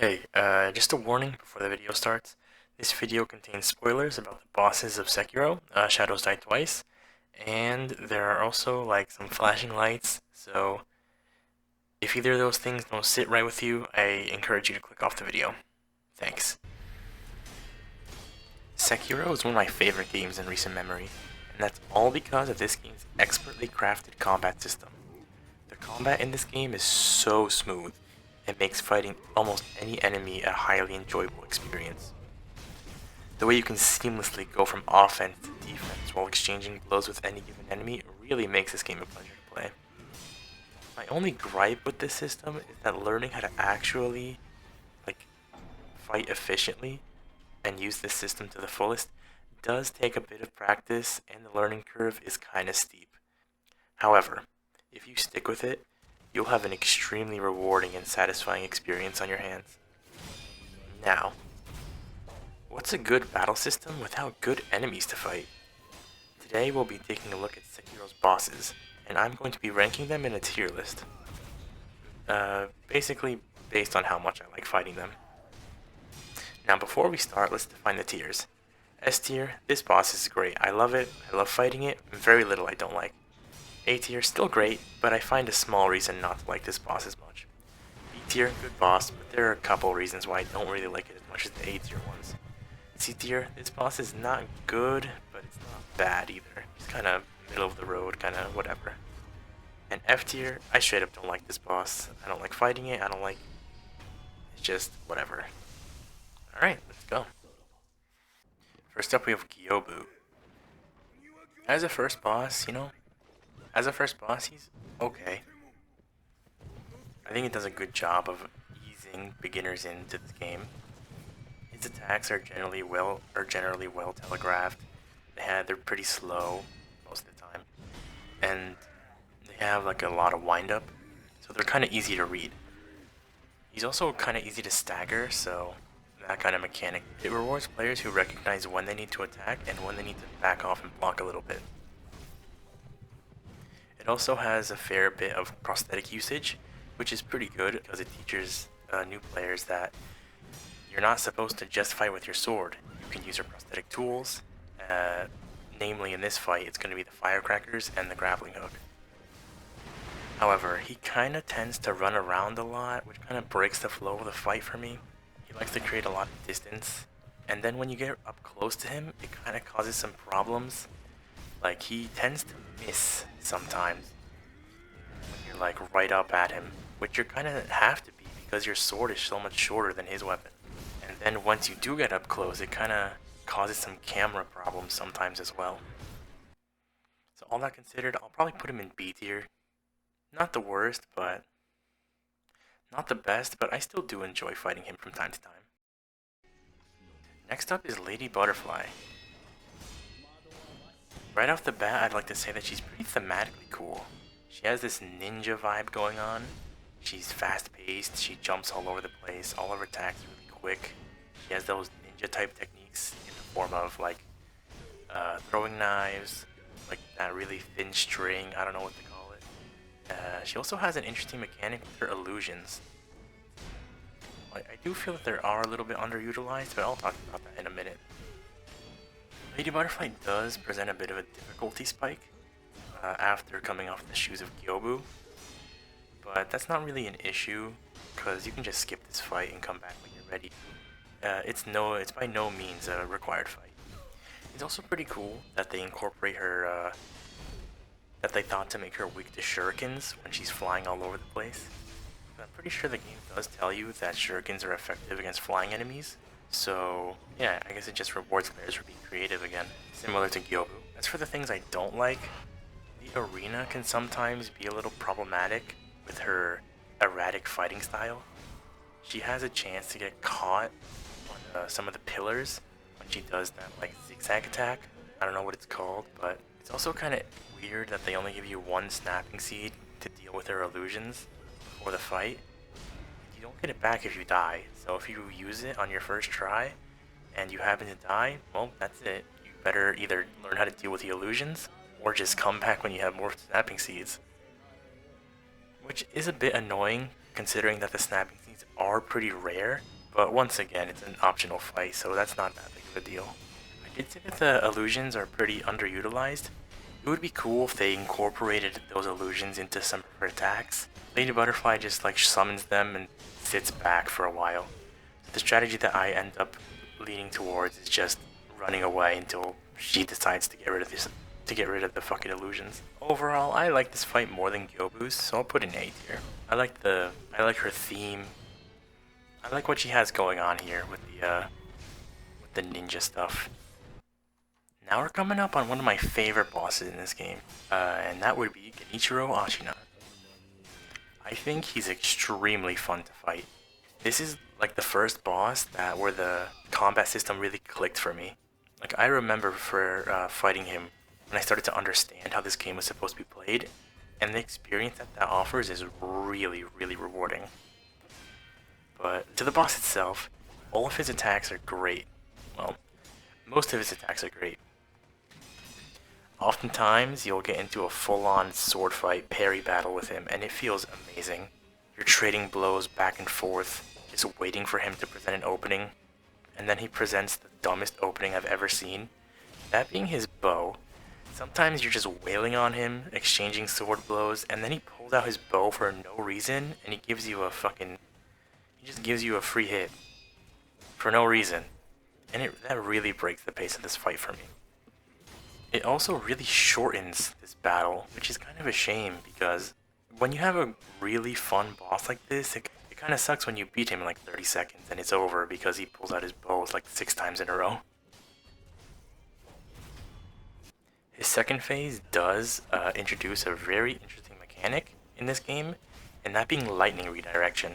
Hey, just a warning before the video starts. This video contains spoilers about the bosses of Sekiro, Shadows Die Twice, and there are also like some flashing lights, so if either of those things don't sit right with you, I encourage you to click off the video. Thanks. Sekiro is one of my favorite games in recent memory, and that's all because of this game's expertly crafted combat system. The combat in this game is so smooth, it makes fighting almost any enemy a highly enjoyable experience. The way you can seamlessly go from offense to defense while exchanging blows with any given enemy really makes this game a pleasure to play. My only gripe with this system is that learning how to actually like fight efficiently and use this system to the fullest does take a bit of practice and the learning curve is kinda steep. However, if you stick with it, you'll have an extremely rewarding and satisfying experience on your hands. Now, what's a good battle system without good enemies to fight? Today we'll be taking a look at Sekiro's bosses, and I'm going to be ranking them in a tier list. Basically based on how much I like fighting them. Now before we start, let's define the tiers. S tier, this boss is great. I love it, I love fighting it, very little I don't like. A tier, still great, but I find a small reason not to like this boss as much. B tier, good boss, but there are a couple reasons why I don't really like it as much as the A tier ones. C tier, this boss is not good, but it's not bad either. It's kind of middle of the road, kind of whatever. And F tier, I straight up don't like this boss. I don't like fighting it, I don't like... It's just whatever. Alright, let's go. First up we have Gyobu. As a first boss, he's okay. I think it does a good job of easing beginners into this game. His attacks are generally well telegraphed. They're pretty slow most of the time, and they have like a lot of wind up, so they're kind of easy to read. He's also kind of easy to stagger, so that kind of mechanic, it rewards players who recognize when they need to attack and when they need to back off and block a little bit. It also has a fair bit of prosthetic usage, which is pretty good because it teaches new players that you're not supposed to just fight with your sword. You can use your prosthetic tools. Namely, in this fight, it's going to be the firecrackers and the grappling hook. However, he kind of tends to run around a lot, which kind of breaks the flow of the fight for me. He likes to create a lot of distance, and then when you get up close to him, it kind of causes some problems. Like, he tends to miss sometimes when you're like right up at him, which you kind of have to be because your sword is so much shorter than his weapon. And then once you do get up close, it kind of causes some camera problems sometimes as well. So all that considered, I'll probably put him in B tier. Not the worst, but not the best, but I still do enjoy fighting him from time to time. Next up is Lady Butterfly. Right off the bat, I'd like to say that she's pretty thematically cool. She has this ninja vibe going on. She's fast-paced, she jumps all over the place, all of her attacks are really quick. She has those ninja-type techniques in the form of like throwing knives, like that really thin string, I don't know what to call it. She also has an interesting mechanic with her illusions. I do feel that they are a little bit underutilized, but I'll talk about that in a minute. Lady Butterfly does present a bit of a difficulty spike after coming off the shoes of Gyobu, but that's not really an issue because you can just skip this fight and come back when you're ready. It's by no means a required fight. It's also pretty cool that they incorporate her, that they thought to make her weak to shurikens when she's flying all over the place. I'm pretty sure the game does tell you that shurikens are effective against flying enemies, so yeah, I guess it just rewards players for being creative again, similar to Gyobu. As for the things I don't like, the arena can sometimes be a little problematic with her erratic fighting style. She has a chance to get caught on some of the pillars when she does that like zigzag attack. I don't know what it's called, but it's also kind of weird that they only give you one snapping seed to deal with her illusions before the fight. You don't get it back if you die, so if you use it on your first try and you happen to die, well, that's it. You better either learn how to deal with the illusions or just come back when you have more snapping seeds. Which is a bit annoying considering that the snapping seeds things are pretty rare, but once again, it's an optional fight, so that's not that big of a deal. I did say that the illusions are pretty underutilized. It would be cool if they incorporated those illusions into some of her attacks. Lady Butterfly just like summons them and sits back for a while. The strategy that I end up leaning towards is just running away until she decides to get rid of the fucking illusions. Overall, I like this fight more than Gyobu's, so I'll put an A tier. I like her theme. I like what she has going on here with the ninja stuff. Now we're coming up on one of my favorite bosses in this game, and that would be Genichiro Ashina. I think he's extremely fun to fight. This is like the first boss where the combat system really clicked for me. Like I remember for fighting him when I started to understand how this game was supposed to be played, and the experience that offers is really, really rewarding. But to the boss itself, all of his attacks are great. Well, most of his attacks are great. Oftentimes, you'll get into a full-on sword fight parry battle with him, and it feels amazing. You're trading blows back and forth, just waiting for him to present an opening, and then he presents the dumbest opening I've ever seen. That being his bow. Sometimes you're just wailing on him, exchanging sword blows, and then he pulls out his bow for no reason, and he just gives you a free hit. For no reason. And that really breaks the pace of this fight for me. It also really shortens this battle, which is kind of a shame because when you have a really fun boss like this, it kind of sucks when you beat him in like 30 seconds and it's over because he pulls out his bows like 6 times in a row. His second phase does introduce a very interesting mechanic in this game, and that being lightning redirection.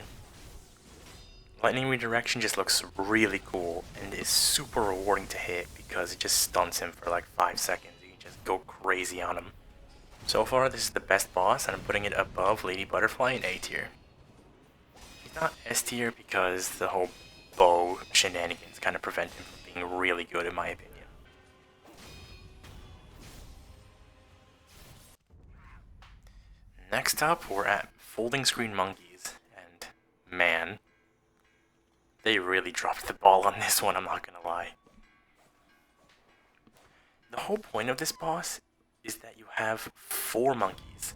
Lightning redirection just looks really cool and is super rewarding to hit because it just stuns him for like 5 seconds. You can just go crazy on him. So far, this is the best boss, and I'm putting it above Lady Butterfly in A tier. He's not S tier because the whole bow shenanigans kind of prevent him from being really good in my opinion. Next up, we're at Folding Screen Monkeys, and man, they really dropped the ball on this one, I'm not gonna lie. The whole point of this boss is that you have 4 monkeys.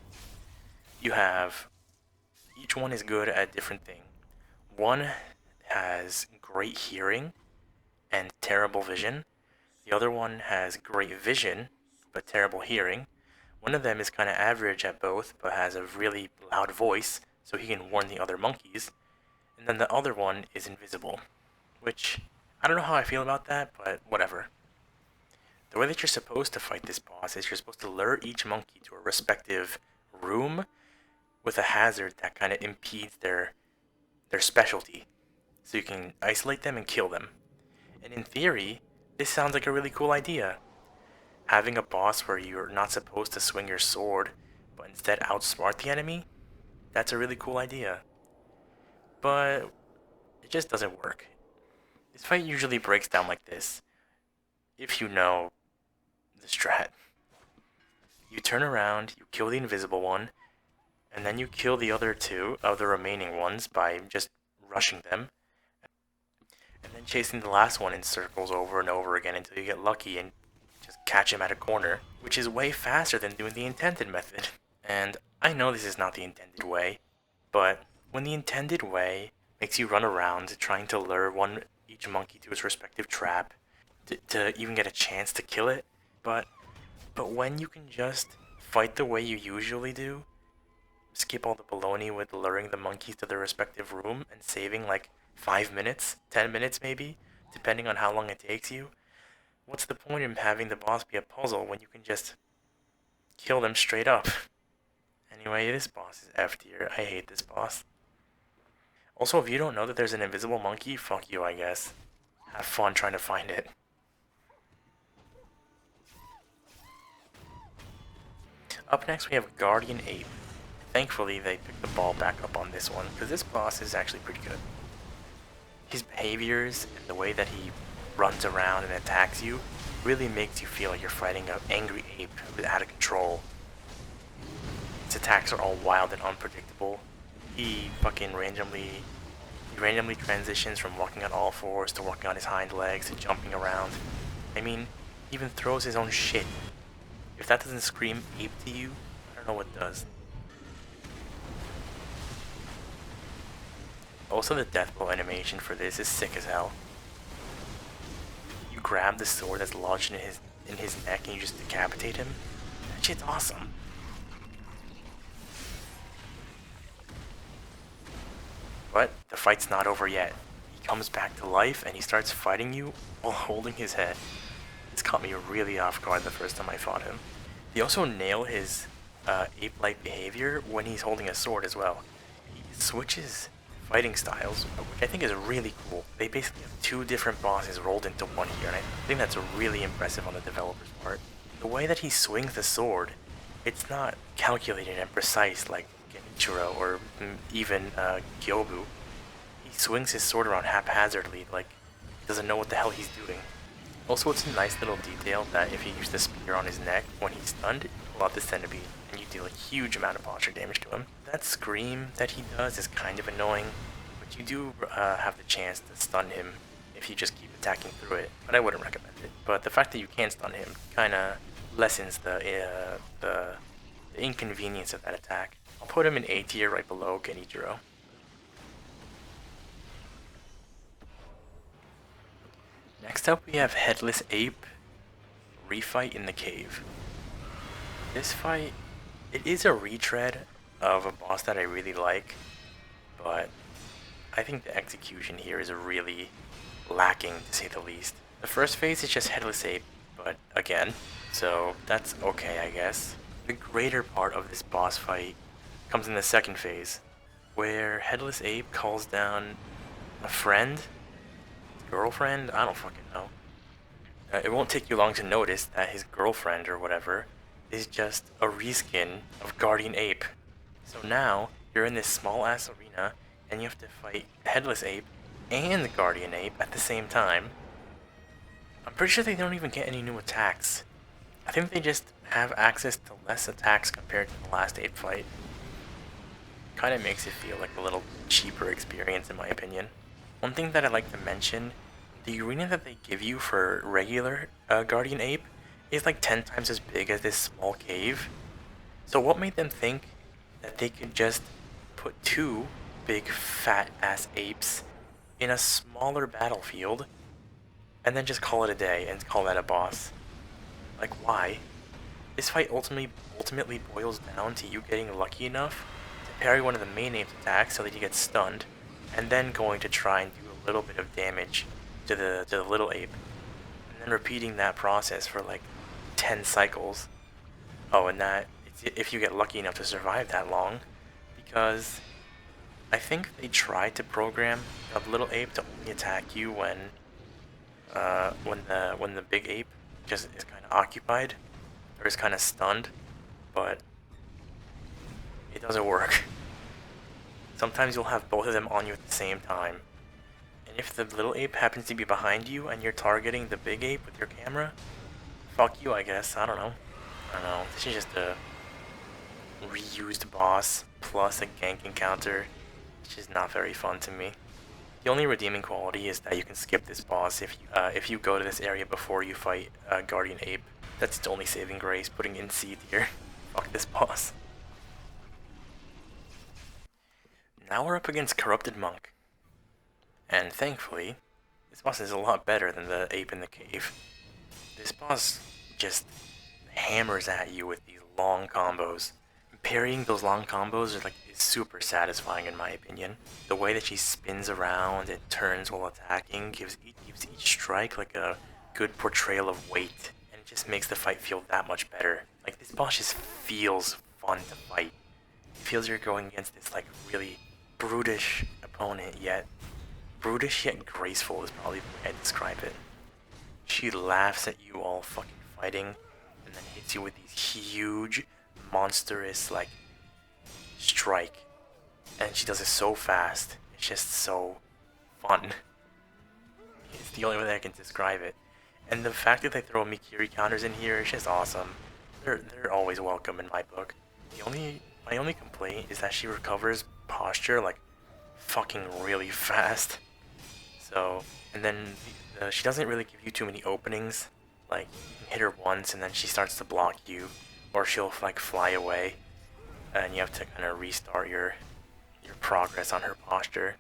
Each one is good at a different thing. One has great hearing and terrible vision. The other one has great vision, but terrible hearing. One of them is kind of average at both, but has a really loud voice, so he can warn the other monkeys. And then the other one is invisible, which I don't know how I feel about that, but whatever. The way that you're supposed to fight this boss is you're supposed to lure each monkey to a respective room with a hazard that kind of impedes their specialty, so you can isolate them and kill them. And in theory, this sounds like a really cool idea. Having a boss where you're not supposed to swing your sword, but instead outsmart the enemy, that's a really cool idea. But it just doesn't work. This fight usually breaks down like this, if you know the strat. You turn around, you kill the invisible one, and then you kill the other 2 of the remaining ones by just rushing them, and then chasing the last one in circles over and over again until you get lucky and just catch him at a corner, which is way faster than doing the intended method. And I know this is not the intended way, but when the intended way makes you run around trying to lure each monkey to its respective trap to even get a chance to kill it, but when you can just fight the way you usually do, skip all the baloney with luring the monkeys to their respective room and saving like 5 minutes, 10 minutes maybe, depending on how long it takes you, what's the point in having the boss be a puzzle when you can just kill them straight up? Anyway, this boss is F tier. I hate this boss. Also, if you don't know that there's an invisible monkey, fuck you, I guess. Have fun trying to find it. Up next, we have Guardian Ape. Thankfully, they picked the ball back up on this one, because this boss is actually pretty good. His behaviors and the way that he runs around and attacks you really makes you feel like you're fighting an angry ape who's out of control. His attacks are all wild and unpredictable. He fucking randomly He randomly transitions from walking on all fours to walking on his hind legs to jumping around. I mean, he even throws his own shit. If that doesn't scream ape to you, I don't know what does. Also, the death blow animation for this is sick as hell. You grab the sword that's lodged in his neck and you just decapitate him. That shit's awesome. But the fight's not over yet. He comes back to life and he starts fighting you while holding his head. This caught me really off guard the first time I fought him. They also nail his ape-like behavior when he's holding a sword as well. He switches fighting styles, which I think is really cool. They basically have two different bosses rolled into one here, and I think that's really impressive on the developer's part. The way that he swings the sword, it's not calculated and precise like Genichiro or even Gyobu. He swings his sword around haphazardly, like he doesn't know what the hell he's doing. Also, it's a nice little detail that if you use the spear on his neck, when he's stunned, you pull out the centipede, and you deal a huge amount of posture damage to him. That scream that he does is kind of annoying, but you do have the chance to stun him if you just keep attacking through it, but I wouldn't recommend it. But the fact that you can stun him kind of lessens the inconvenience of that attack. I'll put him in A tier right below Genichiro. Next up we have Headless Ape, Refight in the Cave. This fight, it is a retread of a boss that I really like, but I think the execution here is really lacking to say the least. The first phase is just Headless Ape, but again, so that's okay I guess. The greater part of this boss fight comes in the second phase, where Headless Ape calls down a friend? Girlfriend? I don't fucking know. It won't take you long to notice that his girlfriend or whatever is just a reskin of Guardian Ape. So now you're in this small ass arena and you have to fight Headless Ape and Guardian Ape at the same time. I'm pretty sure they don't even get any new attacks. I think they just have access to less attacks compared to the last Ape fight. Kinda makes it feel like a little cheaper experience in my opinion. One thing that I'd like to mention, the arena that they give you for regular Guardian Ape is like 10 times as big as this small cave. So what made them think that they could just put two big fat ass apes in a smaller battlefield and then just call it a day and call that a boss? Like why? This fight ultimately boils down to you getting lucky enough to parry one of the main ape's attacks so that he gets stunned, and then going to try and do a little bit of damage to the little ape, and then repeating that process for like 10 cycles. Oh, and that if you get lucky enough to survive that long, because I think they tried to program the little ape to only attack you when the big ape just is kind of occupied or is kind of stunned, but it doesn't work. Sometimes you'll have both of them on you at the same time. And if the little ape happens to be behind you and you're targeting the big ape with your camera, fuck you I guess, I don't know. This is just a reused boss plus a gank encounter, which is not very fun to me. The only redeeming quality is that you can skip this boss if you go to this area before you fight Guardian Ape. That's its only saving grace, putting in C tier. Fuck this boss. Now we're up against Corrupted Monk. And thankfully, this boss is a lot better than the ape in the cave. This boss just hammers at you with these long combos. Parrying those long combos is super satisfying in my opinion. The way that she spins around and turns while attacking gives each strike like a good portrayal of weight, and it just makes the fight feel that much better. Like this boss just feels fun to fight. It feels you're going against this like really brutish opponent, yet brutish yet graceful is probably the way I describe it. She laughs at you all fucking fighting and then hits you with these huge monstrous like strike, and she does it so fast. It's just so fun. It's the only way that I can describe it. And the fact that they throw Mikiri counters in here is just awesome. They're always welcome in my book. My only complaint is that she recovers posture like fucking really fast. So, and then she doesn't really give you too many openings. Like, you can hit her once and then she starts to block you, or she'll like fly away, and you have to kind of restart your progress on her posture.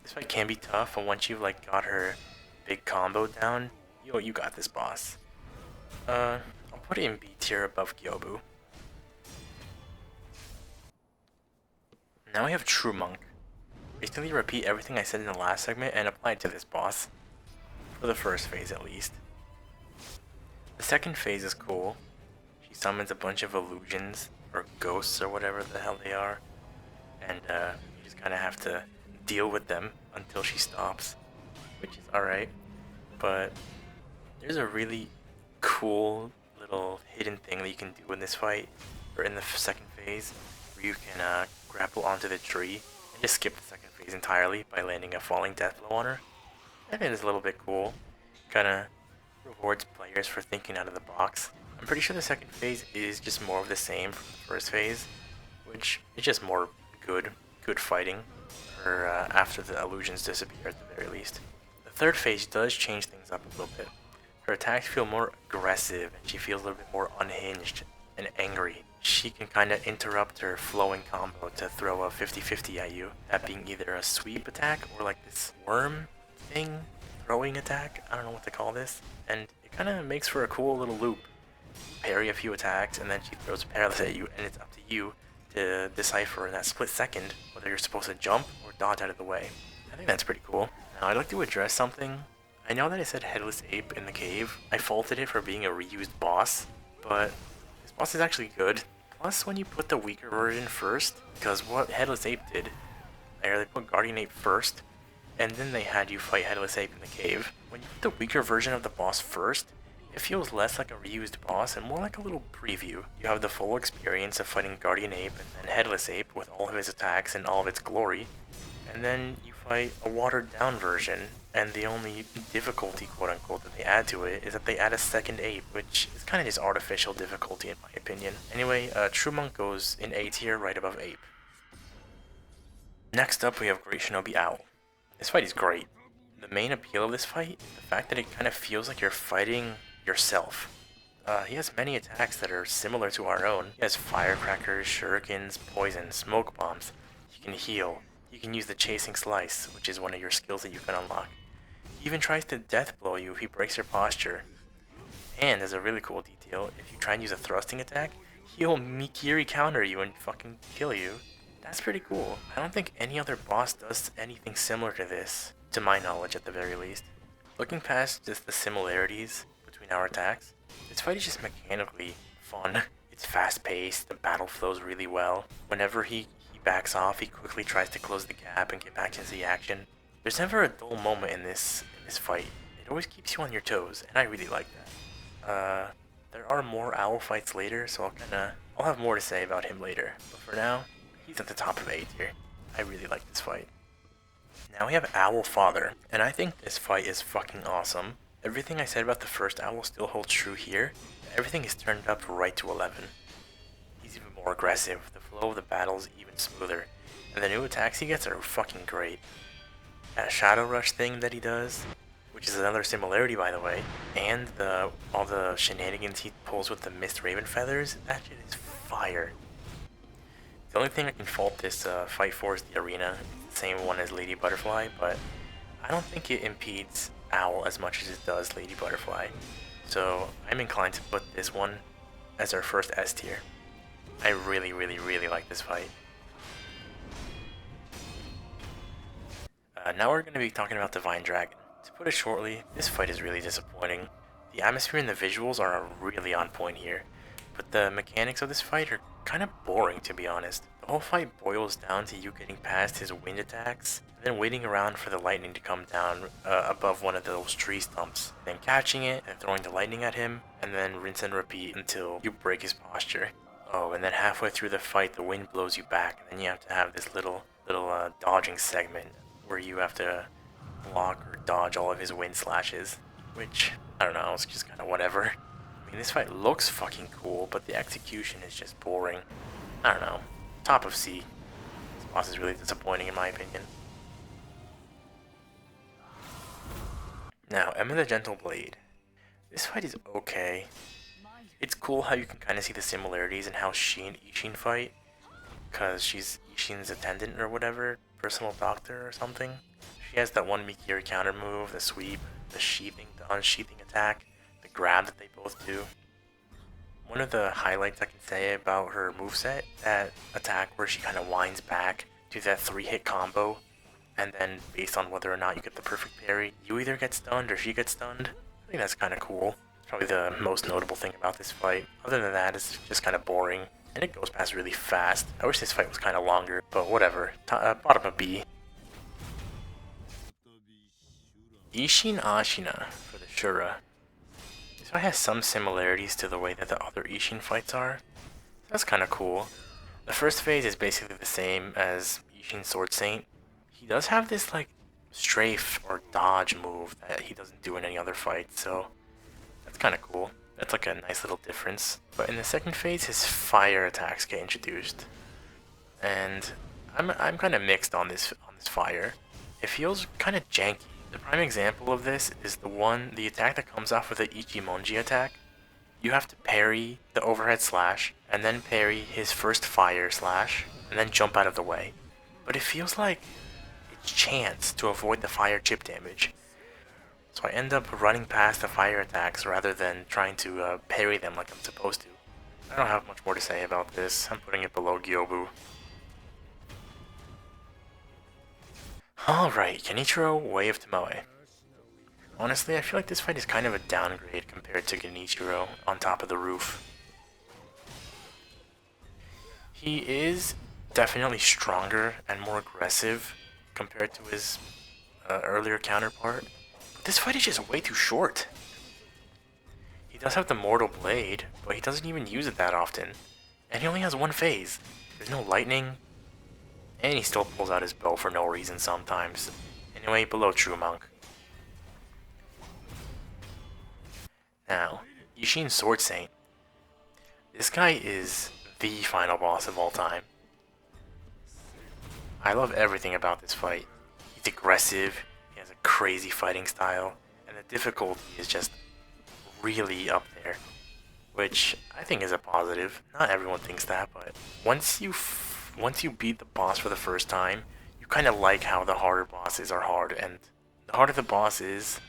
This fight can be tough, but once you've like got her big combo down, you got this boss. I'll put it in B tier above Gyobu. Now we have True Monk. Basically repeat everything I said in the last segment and apply it to this boss. For the first phase at least. The second phase is cool. She summons a bunch of illusions, or ghosts, or whatever the hell they are. And you just kind of have to deal with them until she stops. Which is alright. But there's a really cool little hidden thing that you can do in this fight, or in the second phase, where you can grapple onto the tree and just skip the second phase entirely by landing a falling death blow on her. I think it's a little bit cool. Kinda rewards players for thinking out of the box. I'm pretty sure the second phase is just more of the same from the first phase, which is just more good fighting, or after the illusions disappear at the very least. The third phase does change things up a little bit. Her attacks feel more aggressive, and she feels a little bit more unhinged and angry. She can kind of interrupt her flowing combo to throw a 50-50 at you, that being either a sweep attack or like this worm thing, throwing attack, I don't know what to call this, and it kind of makes for a cool little loop. Parry a few attacks, and then she throws a paralysis at you, and it's up to you to decipher in that split second whether you're supposed to jump or dodge out of the way. I think that's pretty cool. Now I'd like to address something. I know that I said Headless Ape in the cave. I faulted it for being a reused boss, but this boss is actually good. Plus, when you put the weaker version first, because what Headless Ape did, they put Guardian Ape first, and then they had you fight Headless Ape in the cave. When you put the weaker version of the boss first, it feels less like a reused boss and more like a little preview. You have the full experience of fighting Guardian Ape and then Headless Ape with all of his attacks and all of its glory, and then you fight a watered down version, and the only difficulty, quote unquote, that they add to it is that they add a second ape, which is kind of just artificial difficulty in my opinion. Anyway, True Monk goes in A tier right above Ape. Next up we have Great Shinobi Owl. This fight is great. The main appeal of this fight is the fact that it kind of feels like you're fighting yourself. He has many attacks that are similar to our own. He has firecrackers, shurikens, poison, smoke bombs. He can heal. You can use the Chasing Slice, which is one of your skills that you can unlock. He even tries to death blow you if he breaks your posture. And as a really cool detail, if you try and use a thrusting attack, he'll Mikiri counter you and fucking kill you. That's pretty cool. I don't think any other boss does anything similar to this, to my knowledge at the very least. Looking past just the similarities between our attacks, this fight is just mechanically fun. It's fast paced, the battle flows really well. Whenever he backs off, he quickly tries to close the gap and get back into the action. There's never a dull moment in this fight. It always keeps you on your toes, and I really like that. There are more Owl fights later, so I'll have more to say about him later. But for now, he's at the top of A tier. I really like this fight. Now we have Owl Father, and I think this fight is fucking awesome. Everything I said about the first Owl still holds true here. Everything is turned up right to 11. He's even more aggressive, the flow of the battle is even smoother, and the new attacks he gets are fucking great. That Shadow Rush thing that he does, which is another similarity by the way, and all the shenanigans he pulls with the Mist Raven Feathers, that shit is fire. The only thing I can fault this fight for is the arena. It's the same one as Lady Butterfly, but I don't think it impedes Owl as much as it does Lady Butterfly. So I'm inclined to put this one as our first S tier. I really, really, really like this fight. Now we're going to be talking about Divine Dragon. To put it shortly, this fight is really disappointing. The atmosphere and the visuals are really on point here, but the mechanics of this fight are kind of boring to be honest. The whole fight boils down to you getting past his wind attacks, and then waiting around for the lightning to come down above one of those tree stumps, then catching it and throwing the lightning at him, and then rinse and repeat until you break his posture. Oh, and then halfway through the fight the wind blows you back, and then you have to have this little dodging segment where you have to block or dodge all of his wind slashes, which, I don't know, it's just kind of whatever. I mean, this fight looks fucking cool, but the execution is just boring. I don't know. Top of C. This boss is really disappointing in my opinion. Now, Emma the Gentle Blade. This fight is okay. It's cool how you can kind of see the similarities in how she and Ishin fight, because she's Ishin's attendant or whatever, personal doctor or something. She has that one Mikiri counter move, the sweep, the sheathing, the unsheathing attack, the grab that they both do. One of the highlights I can say about her moveset, that attack where she kind of winds back to that 3-hit combo, and then based on whether or not you get the perfect parry, you either get stunned or she gets stunned. I think that's kind of cool. Probably the most notable thing about this fight. Other than that, it's just kind of boring, and it goes past really fast. I wish this fight was kind of longer, but whatever. Bottom of B. Ishin Ashina for the Shura. This fight has some similarities to the way that the other Ishin fights are. That's kind of cool. The first phase is basically the same as Ishin Sword Saint. He does have this like strafe or dodge move that he doesn't do in any other fight, so that's kind of cool. That's like a nice little difference. But in the second phase, his fire attacks get introduced, and I'm kind of mixed on this fire. It feels kind of janky. The prime example of this is the attack that comes off with the Ichimonji attack. You have to parry the overhead slash, and then parry his first fire slash, and then jump out of the way. But it feels like it's chance to avoid the fire chip damage. So I end up running past the fire attacks rather than trying to parry them like I'm supposed to. I don't have much more to say about this. I'm putting it below Gyobu. Alright, Genichiro, Way of Tomoe. Honestly, I feel like this fight is kind of a downgrade compared to Genichiro on top of the roof. He is definitely stronger and more aggressive compared to his earlier counterpart. This fight is just way too short. He does have the Mortal Blade, but he doesn't even use it that often. And he only has one phase. There's no lightning. And he still pulls out his bow for no reason sometimes. Anyway, below True Monk. Now, Ishin Sword Saint. This guy is the final boss of all time. I love everything about this fight. He's aggressive, he has a crazy fighting style, and the difficulty is just really up there, which I think is a positive. Not everyone thinks that, but once you beat the boss for the first time, you kind of like how the harder bosses are hard, and the harder the boss is,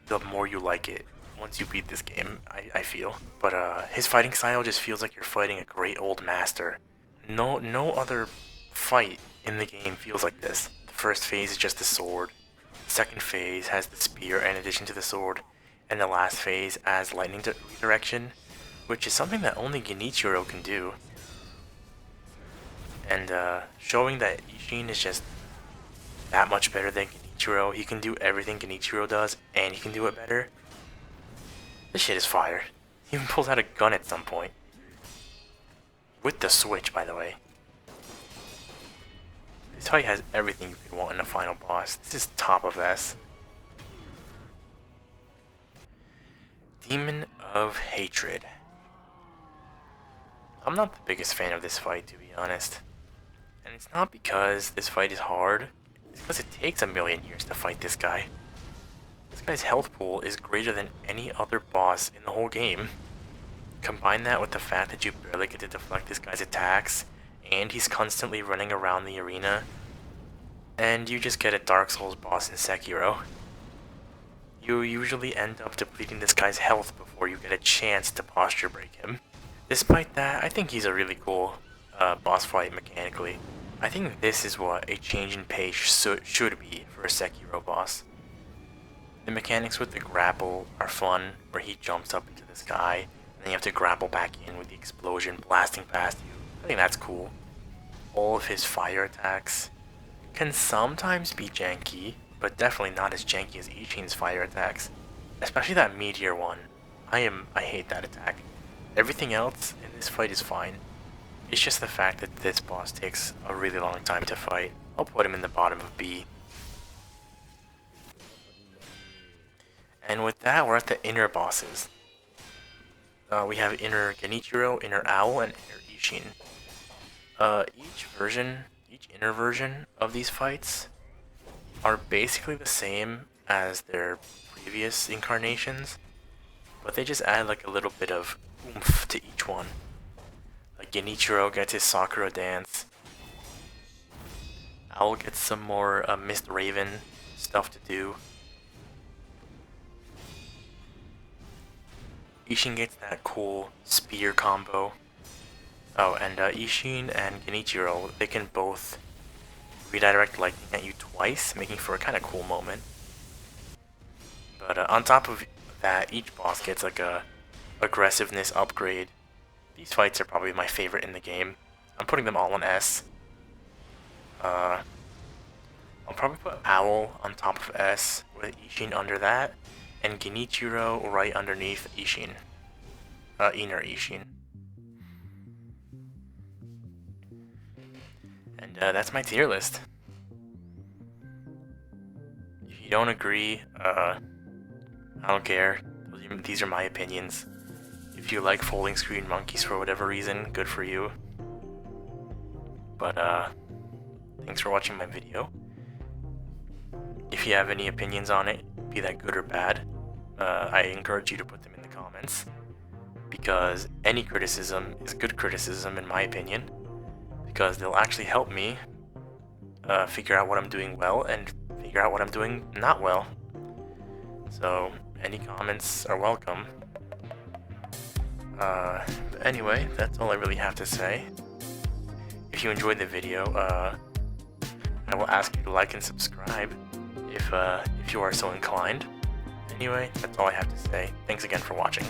the more you like it once you beat this game, I feel. But his fighting style just feels like you're fighting a great old master. No other fight in the game feels like this. The first phase is just the sword. The second phase has the spear in addition to the sword. And the last phase adds lightning redirection, which is something that only Genichiro can do. And showing that Ishin is just that much better than Genichiro. He can do everything Genichiro does, and he can do it better. This shit is fire. He even pulls out a gun at some point. With the switch, by the way. This fight has everything you could want in a final boss. This is top of S. Demon of Hatred. I'm not the biggest fan of this fight, to be honest. And it's not because this fight is hard. It's because it takes a million years to fight this guy. This guy's health pool is greater than any other boss in the whole game. Combine that with the fact that you barely get to deflect this guy's attacks, and he's constantly running around the arena, and you just get a Dark Souls boss in Sekiro. You usually end up depleting this guy's health before you get a chance to posture break him. Despite that, I think he's a really cool boss fight mechanically. I think this is what a change in pace should be for a Sekiro boss. The mechanics with the grapple are fun, where he jumps up into the sky, and then you have to grapple back in with the explosion blasting past you. I think that's cool. All of his fire attacks can sometimes be janky, but definitely not as janky as Ishin's fire attacks. Especially that meteor one. I hate that attack. Everything else in this fight is fine. It's just the fact that this boss takes a really long time to fight. I'll put him in the bottom of B. And with that, we're at the inner bosses. We have inner Genichiro, inner Owl, and inner Ishin. Each inner version of these fights are basically the same as their previous incarnations, but they just add like a little bit of oomph to each one. Like Genichiro gets his Sakura dance. Owl gets some more Mist Raven stuff to do. Ishin gets that cool spear combo. Oh, and Ishin and Genichiro, they can both redirect lightning at you twice, making for a kind of cool moment. But on top of that, each boss gets like a aggressiveness upgrade. These fights are probably my favorite in the game. I'm putting them all on S. I'll probably put Owl on top of S with Ishin under that, and Genichiro right underneath Ishin. Inner Ishin. And that's my tier list. If you don't agree, I don't care. These are my opinions. If you like folding screen monkeys for whatever reason, good for you. But thanks for watching my video. If you have any opinions on it, be that good or bad, I encourage you to put them in the comments, because any criticism is good criticism in my opinion, because they'll actually help me figure out what I'm doing well and figure out what I'm doing not well. So any comments are welcome. But anyway, that's all I really have to say. If you enjoyed the video, I will ask you to like and subscribe if you are so inclined. Anyway, that's all I have to say. Thanks again for watching.